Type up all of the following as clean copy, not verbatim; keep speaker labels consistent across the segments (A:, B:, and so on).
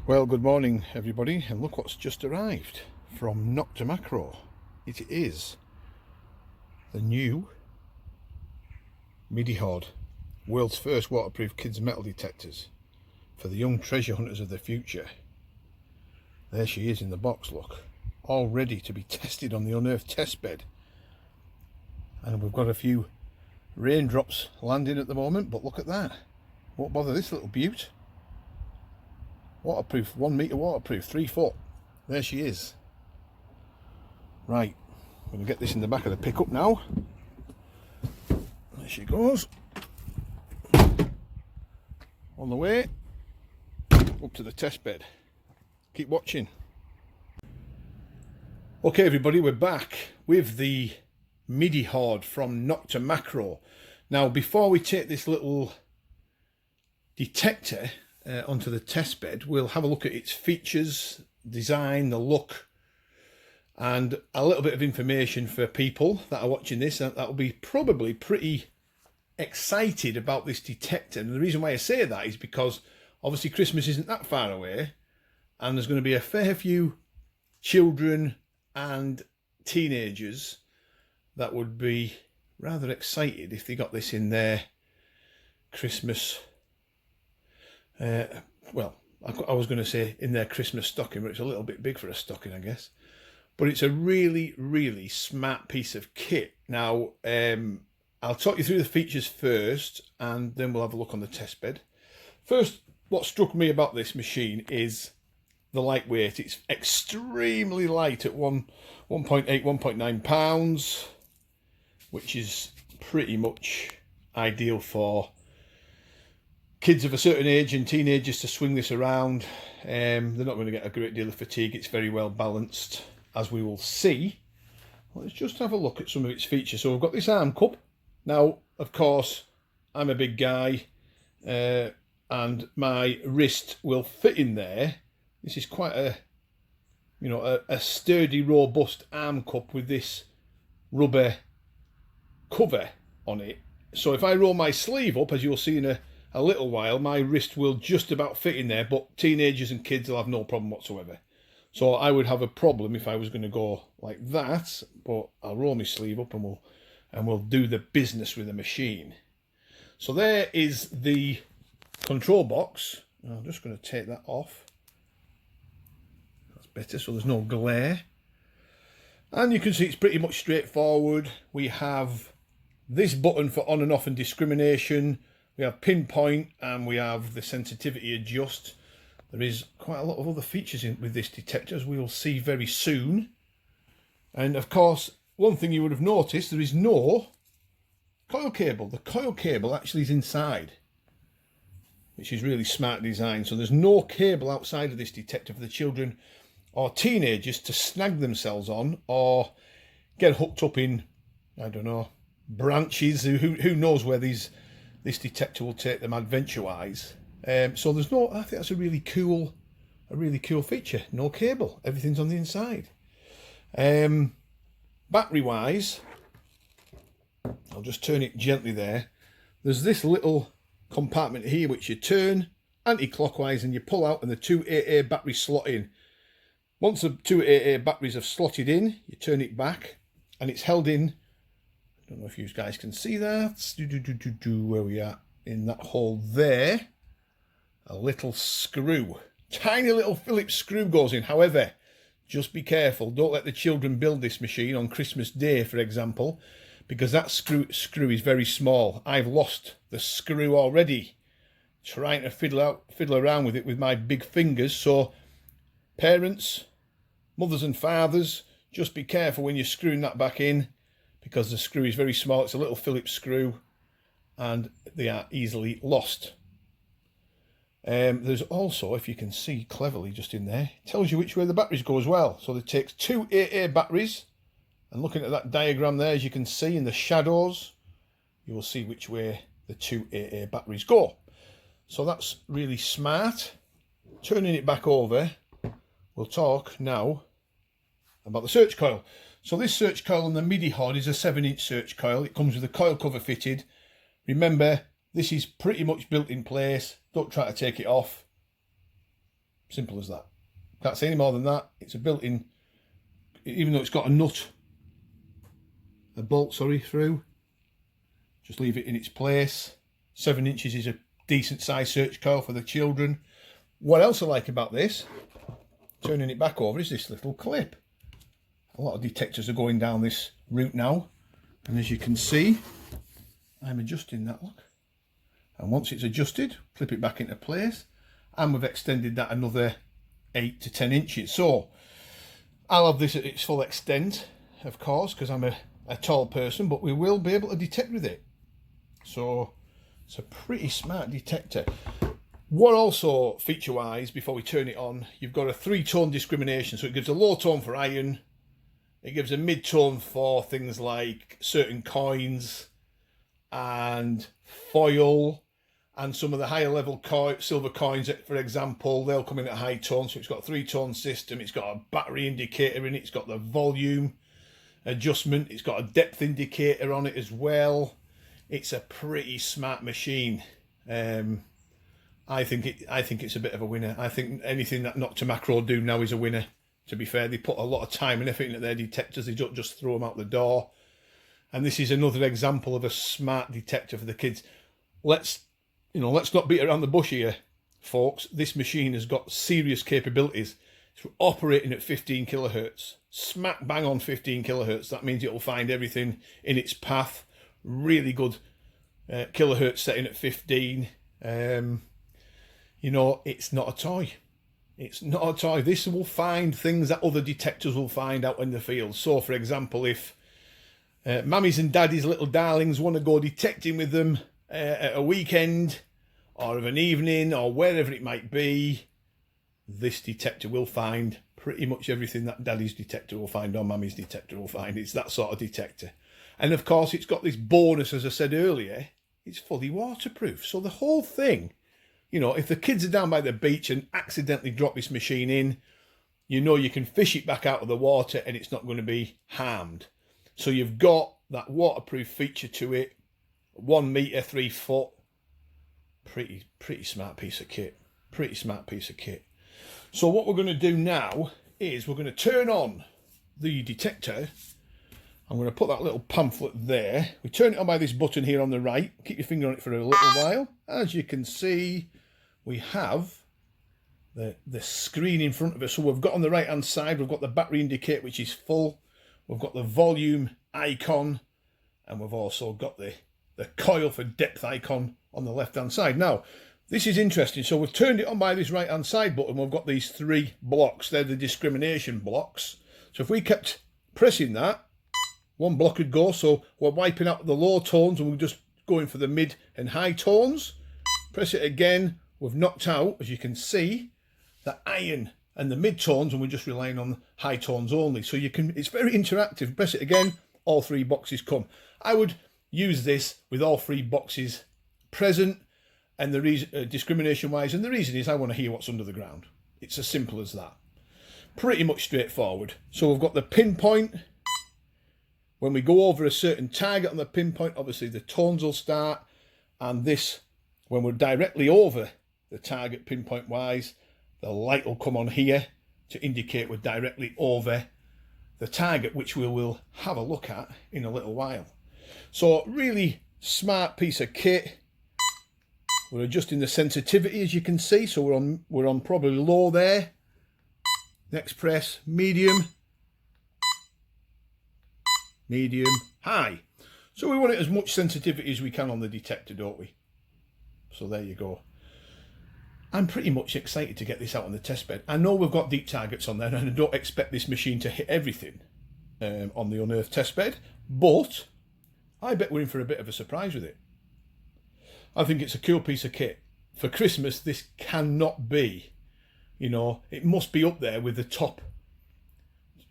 A: Well, good morning everybody, and look what's just arrived from nokta. It is the new Midi Hoard, world's first waterproof kids metal detectors for the young treasure hunters of the future. There she is in the box, look, all ready to be tested on the Unearthed test bed. And we've got a few raindrops landing at the moment, but look at that. Won't bother this little beaut. Waterproof, 1 metre waterproof, 3 foot. There she is. Right, I'm going to get this in the back of the pickup now. There she goes. On the way up to the test bed. Keep watching. Okay everybody, we're back with the Midi Hoard from nokta. Now before we take this little detector onto the test bed, we'll have a look at its features, design, the look, and a little bit of information for people that are watching this that will be probably pretty excited about this detector. And the reason why I say that is because obviously Christmas isn't that far away, and there's going to be a fair few children and teenagers that would be rather excited if they got this in their Christmas well, I was going to say in their Christmas stocking, but it's a little bit big for a stocking, I guess. But it's a really, really smart piece of kit. Now, I'll talk you through the features first, and then we'll have a look on the test bed. First, what struck me about this machine is the lightweight. It's extremely light at 1.8, 1.9 pounds, which is pretty much ideal for kids of a certain age and teenagers to swing this around. They're not going to get a great deal of fatigue. It's very well balanced, as we will see. Let's just have a look at some of its features. So we've got this arm cup. Now, of course, I'm a big guy, and my wrist will fit in there. This is quite a, a sturdy, robust arm cup with this rubber cover on it. So if I roll my sleeve up, as you'll see in a little while, my wrist will just about fit in there, but teenagers and kids will have no problem whatsoever. So I would have a problem if I was going to go like that, but I'll roll my sleeve up and we'll do the business with the machine. So there is the control box. I'm just going to take that off. That's better, so there's no glare. And you can see it's pretty much straightforward. We have this button for on and off and discrimination. We have pinpoint, and we have the sensitivity adjust. There is quite a lot of other features with this detector, as we will see very soon. And of course, one thing you would have noticed, there is no coil cable. The coil cable actually is inside, which is really smart design. So there's no cable outside of this detector for the children or teenagers to snag themselves on or get hooked up in, I don't know, branches. Who knows where this detector will take them adventure-wise. So there's no, I think that's a really cool feature. No cable, everything's on the inside. Battery-wise, I'll just turn it gently there. There's this little compartment here which you turn anti-clockwise and you pull out, and the two AA batteries slot in. Once the two AA batteries have slotted in, you turn it back and it's held in. I don't know if you guys can see that. Where we are in that hole there. A little screw. Tiny little Phillips screw goes in. However, just be careful. Don't let the children build this machine on Christmas Day, for example, because that screw is very small. I've lost the screw already trying to fiddle around with it with my big fingers. So parents, mothers and fathers, just be careful when you're screwing that back in, because the screw is very small. It's a little Phillips screw and they are easily lost. There's also, if you can see cleverly just in there, it tells you which way the batteries go as well. So it takes two AA batteries, and looking at that diagram there, as you can see in the shadows, you will see which way the two AA batteries go. So that's really smart. Turning it back over, we'll talk now about the search coil. So this search coil on the Midi Hoard is a 7-inch search coil. It comes with a coil cover fitted. Remember, this is pretty much built in place. Don't try to take it off. Simple as that. Can't say any more than that. It's a built-in, even though it's got a bolt, through. Just leave it in its place. 7 inches is a decent size search coil for the children. What else I like about this, turning it back over, is this little clip. A lot of detectors are going down this route now. And as you can see, I'm adjusting that, look. And once it's adjusted, clip it back into place. And we've extended that another 8 to 10 inches. So I'll have this at its full extent, of course, because I'm a tall person, but we will be able to detect with it. So it's a pretty smart detector. What also, feature-wise, before we turn it on, you've got a 3-tone discrimination. So it gives a low tone for iron, it gives a mid-tone for things like certain coins and foil, and some of the higher level silver coins, for example, they'll come in at high tone. So it's got a 3-tone system, it's got a battery indicator in it, it's got the volume adjustment, it's got a depth indicator on it as well. It's a pretty smart machine. I think it's a bit of a winner. I think anything that Nokta Macro do now is a winner. To be fair, they put a lot of time and effort into their detectors. They don't just throw them out the door. And this is another example of a smart detector for the kids. Let's not beat around the bush here, folks. This machine has got serious capabilities. It's operating at 15 kilohertz, smack bang on 15 kilohertz. That means it'll find everything in its path. Really good kilohertz setting at 15. It's not a toy. It's not a toy. This will find things that other detectors will find out in the field. So, for example, if mummies and daddies, little darlings, want to go detecting with them at a weekend or of an evening or wherever it might be, this detector will find pretty much everything that daddy's detector will find or mummy's detector will find. It's that sort of detector. And of course, it's got this bonus, as I said earlier, it's fully waterproof. So the whole thing, if the kids are down by the beach and accidentally drop this machine in, you can fish it back out of the water and it's not going to be harmed. So you've got that waterproof feature to it, 1 meter, 3 foot. Pretty smart piece of kit. Pretty smart piece of kit. So what we're going to do now is we're going to turn on the detector. I'm going to put that little pamphlet there. We turn it on by this button here on the right. Keep your finger on it for a little while. As you can see, we have the screen in front of us. So we've got on the right hand side, we've got the battery indicator, which is full. We've got the volume icon, and we've also got the coil for depth icon on the left hand side. Now, this is interesting. So we've turned it on by this right hand side button. We've got these 3 blocks. They're the discrimination blocks. So if we kept pressing that, 1 block would go. So we're wiping out the low tones and we're just going for the mid and high tones. Press it again. We've knocked out, as you can see, the iron and the mid tones, and we're just relying on high tones only. So it's very interactive. Press it again, all 3 boxes come. I would use this with all 3 boxes present, and the reason, discrimination wise, and the reason is I want to hear what's under the ground. It's as simple as that. Pretty much straightforward. So we've got the pinpoint. When we go over a certain target on the pinpoint, obviously the tones will start, and this, when we're directly over the target pinpoint wise, the light will come on here to indicate we're directly over the target, which we will have a look at in a little while. So really smart piece of kit. We're adjusting the sensitivity, as you can see, so we're on probably low there. Next press, medium, high. So we want it as much sensitivity as we can on the detector, don't we? So there you go. I'm pretty much excited to get this out on the test bed. I know we've got deep targets on there, and I don't expect this machine to hit everything on the Unearthed test bed, but I bet we're in for a bit of a surprise with it. I think it's a cool piece of kit. For Christmas, this cannot be, it must be up there with the top,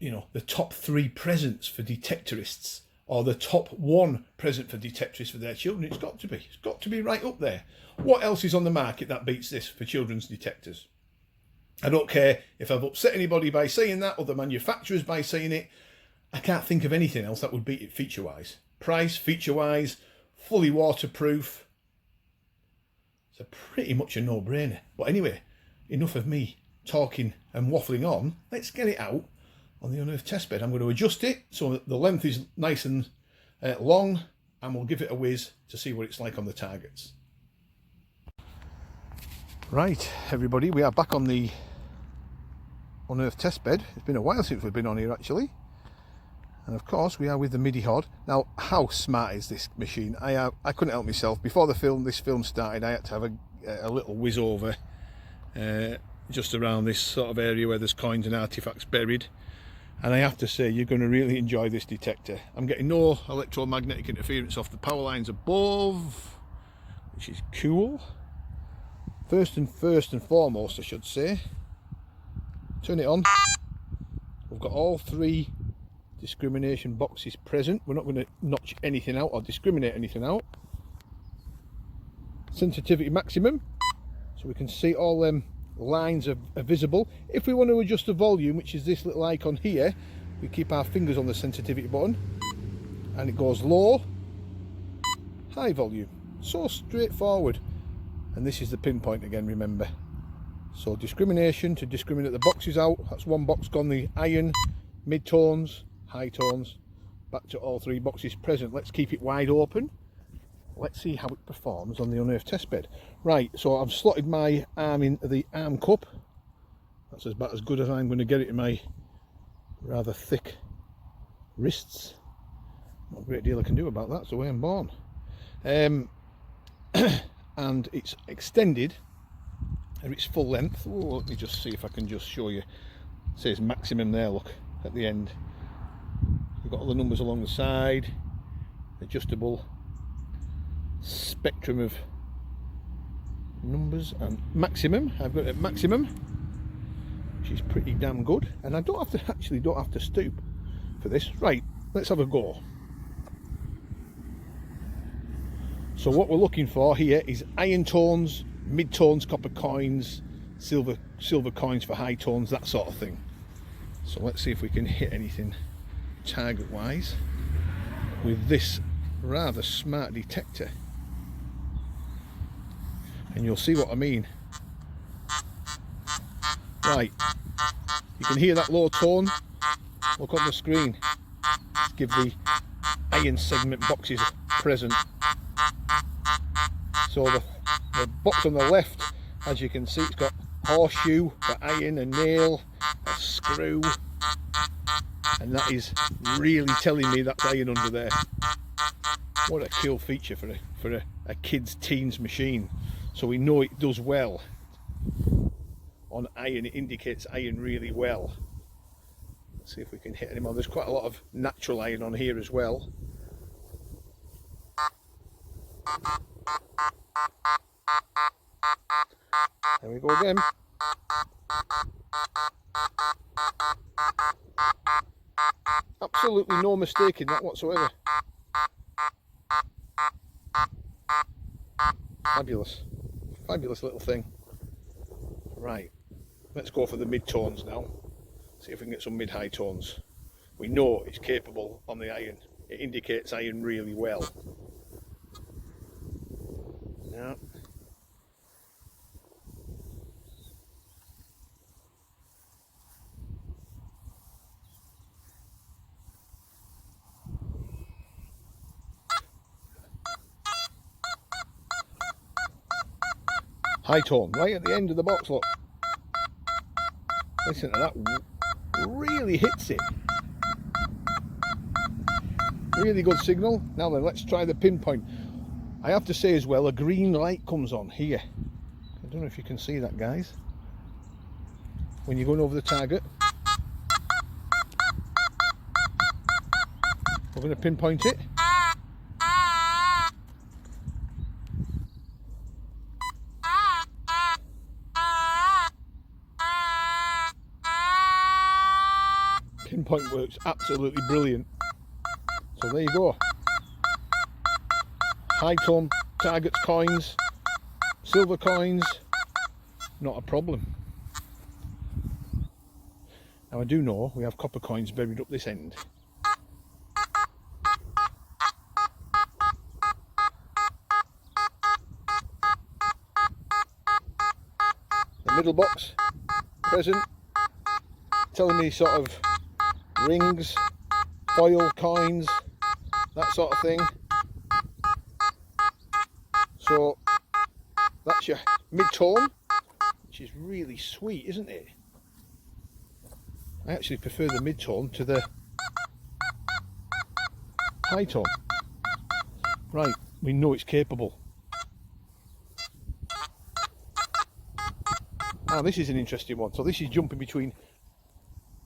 A: the top 3 presents for detectorists, or the top 1 present for detectorists for their children. It's got to be. It's got to be right up there. What else is on the market that beats this for children's detectors? I don't care if I've upset anybody by saying that, or the manufacturers by saying it. I can't think of anything else that would beat it feature-wise. Price, feature-wise, fully waterproof. It's pretty much a no-brainer. But anyway, enough of me talking and waffling on, let's get it out on the Unearthed testbed. I'm going to adjust it so that the length is nice and long, and we'll give it a whiz to see what it's like on the targets. Right, everybody, we are back on the Unearthed testbed. It's been a while since we've been on here actually. And of course we are with the Midi Hoard. Now, how smart is this machine? I couldn't help myself. Before this film started, I had to have a little whiz over just around this sort of area where there's coins and artifacts buried. And I have to say, you're going to really enjoy this detector. I'm getting no electromagnetic interference off the power lines above, which is cool. First and foremost, I should say, turn it on. We've got all 3 discrimination boxes present. We're not going to notch anything out or discriminate anything out. Sensitivity maximum, so we can see all them lines are visible. If we want to adjust the volume, which is this little icon here, we keep our fingers on the sensitivity button and it goes low, high volume. So straightforward. And this is the pinpoint again, remember. So discrimination to discriminate the boxes out. That's one box gone, the iron, mid-tones, high tones, back to all 3 boxes present. Let's keep it wide open. Let's see how it performs on the Unearthed testbed. Right, so I've slotted my arm into the arm cup. That's about as good as I'm going to get it in my rather thick wrists. Not a great deal I can do about that, it's the way I'm born. And it's extended at its full length. Oh, let me just see if I can just show you. It says maximum there, look, at the end. You've got all the numbers along the side, adjustable spectrum of numbers, and maximum. I've got it at maximum, which is pretty damn good. And I don't have to stoop for this. Right, let's have a go. So what we're looking for here is iron tones, mid-tones, copper coins, silver coins for high tones, that sort of thing. So let's see if we can hit anything target wise with this rather smart detector, and you'll see what I mean. Right, you can hear that low tone. Look on the screen. Let's give the iron segment boxes present. So the box on the left, as you can see, it's got horseshoe for iron, a nail, a screw, and that is really telling me that's iron under there. What a cool feature for a kid's teens machine. So we know it does well on iron. It indicates iron really well. Let's see if we can hit any more. There's quite a lot of natural iron on here as well. There we go again. Absolutely no mistake in that whatsoever. Fabulous little thing. Right, let's go for the mid-tones now. See if we can get some mid-high tones. We know it's capable on the iron. It indicates iron really well. Now, high tone, right at the end of the box, look. Listen to that, really hits it. Really good signal. Now then, let's try the pinpoint. I have to say as well, a green light comes on here. I don't know if you can see that, guys. When you're going over the target. We're going to pinpoint it. Pinpoint works absolutely brilliant. So there you go. High tone targets, coins, silver coins, not a problem. Now I do know we have copper coins buried up this end. The middle box present, telling me sort of rings, foil, coins, that sort of thing. So that's your mid-tone, which is really sweet, isn't it? I actually prefer the mid-tone to the high tone. Right, we know it's capable. Now this is an interesting one. So this is jumping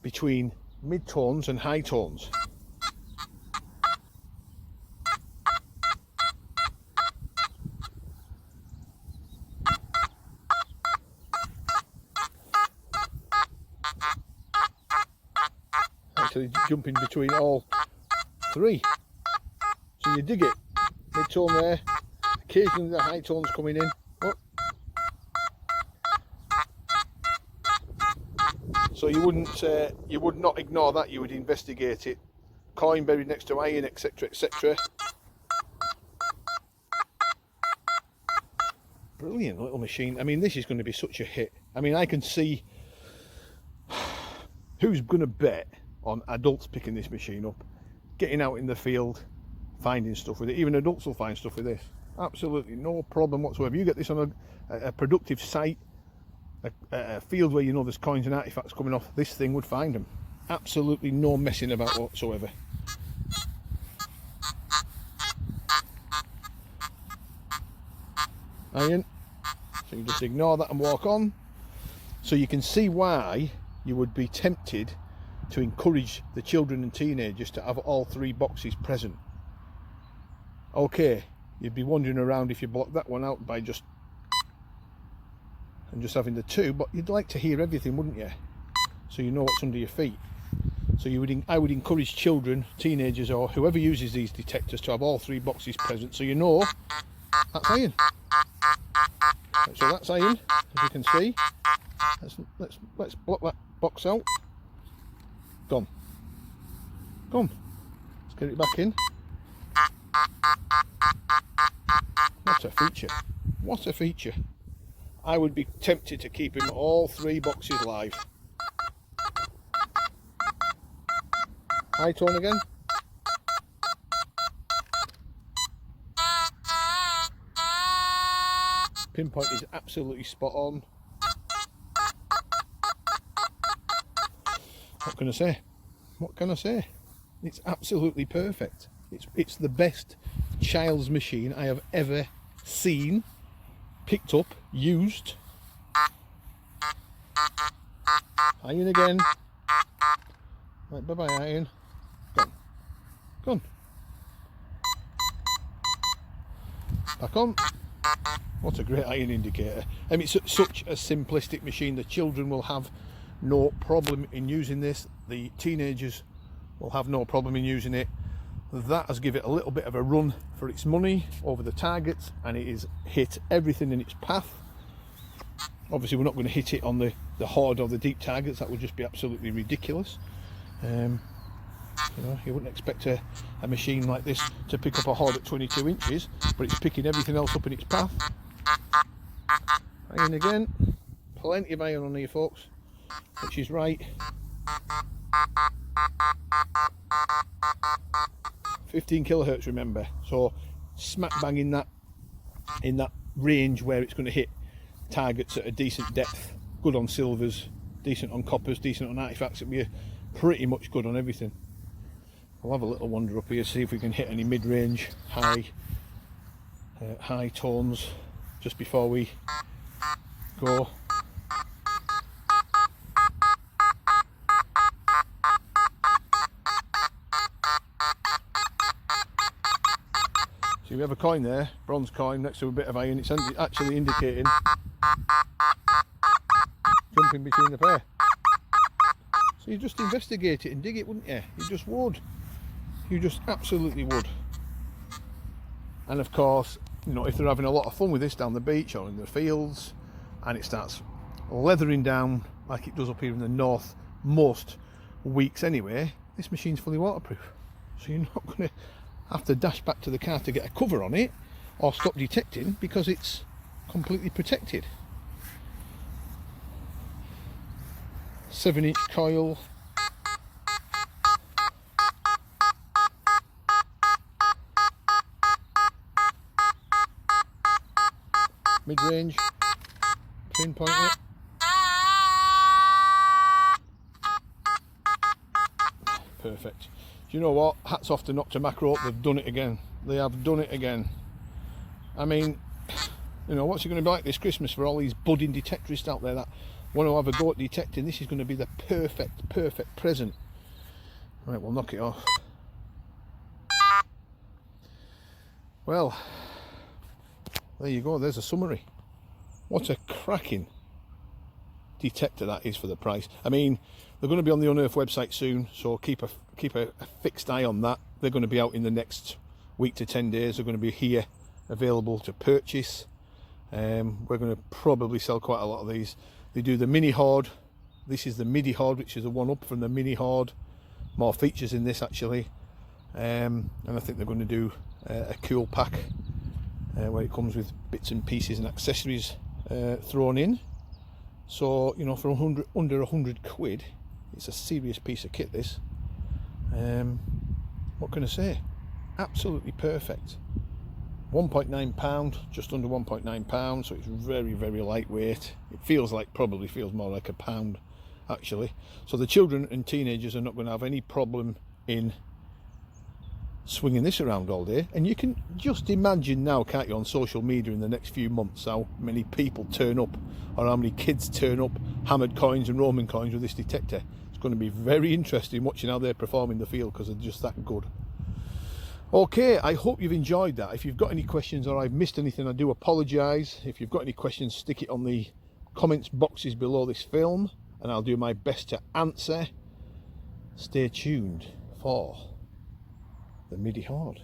A: between mid-tones and high tones. Actually jumping between all three. So you dig it. Mid-tone there, occasionally the high tones coming in. Oh. So you would not ignore that, you would investigate it. Coin buried next to iron, etc, etc. Brilliant little machine. I mean, this is going to be such a hit. I mean, I can see who's going to bet on adults picking this machine up, getting out in the field, finding stuff with it. Even adults will find stuff with this. Absolutely no problem whatsoever. You get this on a productive site, a field where you know there's coins and artifacts coming off, this thing would find them. Absolutely no messing about whatsoever. Iron. So you just ignore that and walk on. So you can see why you would be tempted to encourage the children and teenagers to have all three boxes present. Okay, you'd be wandering around if you block that one out by just having the two, but you'd like to hear everything, wouldn't you? So you know what's under your feet. So I would encourage children, teenagers, or whoever uses these detectors to have all three boxes present, so you know that's iron. So that's iron, as you can see. Let's block that box out. Gone. Let's get it back in. What a feature. What a feature. I would be tempted to keep him all three boxes live. High tone again. Pinpoint is absolutely spot on. What can I say? What can I say? It's absolutely perfect. It's the best child's machine I have ever seen, picked up, used. Iron again. Right, bye bye iron. Gone. Back on. What a great iron indicator. I mean, it's such a simplistic machine. The children will have no problem in using this. The teenagers will have no problem in using it. That has given it a little bit of a run for its money over the targets, and it has hit everything in its path. Obviously we're not going to hit it on the hoard or the deep targets. That would just be absolutely ridiculous. You know, you wouldn't expect a machine like this to pick up a hoard at 22 inches, but it's picking everything else up in its path. Iron again. Plenty of iron on here, folks, which is right. 15 kilohertz, remember, so smack bang in that range where it's going to hit targets at a decent depth. Good on silvers, decent on coppers, decent on artifacts. It'll be pretty much good on everything. We'll have a little wander up here, see if we can hit any mid-range high tones just before we go. So we have a coin there, bronze coin next to a bit of iron. It's actually indicating jumping between the pair. So you just investigate it and dig it, wouldn't you? You just would. You just absolutely would. And of course, you know, if they're having a lot of fun with this down the beach or in the fields, and it starts leathering down like it does up here in the north most weeks anyway, this machine's fully waterproof. So you're not going to have to dash back to the car to get a cover on it or stop detecting, because it's completely protected. 7-inch coil. Mid-range, pinpoint it. Perfect. Do you know what? Hats off to nokta Macro. They've done it again. They have done it again. I mean, you know, what's it going to be like this Christmas for all these budding detectorists out there that want to have a go at detecting? This is going to be the perfect present. Right, we'll knock it off. Well, there you go. There's a summary. What a cracking detector that is for the price. I mean, they're going to be on the Unearthed website soon, so keep a fixed eye on that. They're going to be out in the next week to 10 days. They're going to be here available to purchase. We're going to probably sell quite a lot of these. They do the Mini Hoard. This is the Midi Hoard, which is a one up from the Mini Hoard. More features in this actually, and I think they're going to do a cool pack where it comes with bits and pieces and accessories thrown in. So, you know, for under 100 quid, it's a serious piece of kit, this. What can I say? Absolutely perfect. 1.9 pound, just under 1.9 pounds, so it's very lightweight. It probably feels more like a pound actually. So the children and teenagers are not going to have any problem in swinging this around all day. And you can just imagine now, can't you, on social media in the next few months, how many people turn up, or how many kids turn up hammered coins and Roman coins with this detector. It's going to be very interesting watching how they perform in the field, because they're just that good. Okay, I hope you've enjoyed that. If you've got any questions or I've missed anything, I do apologise. If you've got any questions, stick it on the comments boxes below this film and I'll do my best to answer. Stay tuned for the Midi Hoard.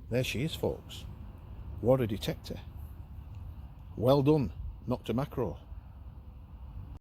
A: There she is, folks. What a detector. Well done, nokta Macro.